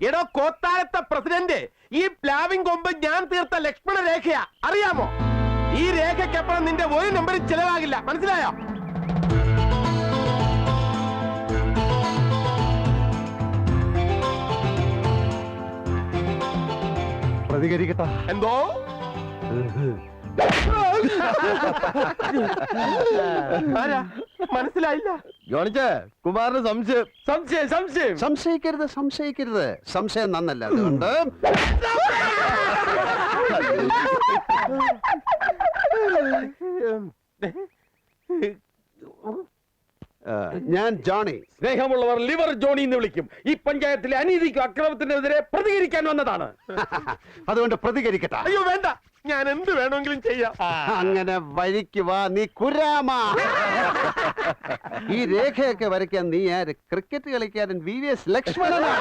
എടോ കോത്താഴത്തെ പ്രസിഡന്റ്, ഈ പ്ലാവിംഗ് കൊമ്പ് ഞാൻ തീർത്ത ലക്ഷ്മണ രേഖയാ, അറിയാമോ? ഈ രേഖയ്ക്കപ്പുറം നിന്റെ ഒരു നമ്പറിൽ ചെലവാകില്ല, മനസ്സിലായോ? പ്രതികരിക്കട്ടെ. എന്തോ ആരാ മനസ്സിലായില്ല? ജോണിച്ചേ, കുമാറിന് സംശയം. സംശയം സംശയം സംശയിക്കരുത്, സംശയിക്കരുത്. സംശയം നന്നല്ല. അതുകൊണ്ട് ഞാൻ ജോണി. സ്നേഹമുള്ളവർ ലിവർ ജോണി എന്ന് വിളിക്കും. ഈ പഞ്ചായത്തിലെ അനീതിക്കും അക്രമത്തിനെതിരെ പ്രതികരിക്കാൻ വന്നതാണ്. അതുകൊണ്ട് പ്രതികരിക്കട്ടെ. അയ്യോ വേണ്ട, ഞാൻ എന്ത് വേണമെങ്കിലും ചെയ്യാം. അങ്ങനെ വഴിക്ക് വാ, നീ കുരാമ. ഈ രേഖയൊക്കെ വരയ്ക്കാൻ നീ ആര്? ക്രിക്കറ്റ് കളിക്കാരൻ VVS ലക്ഷ്മണനാ.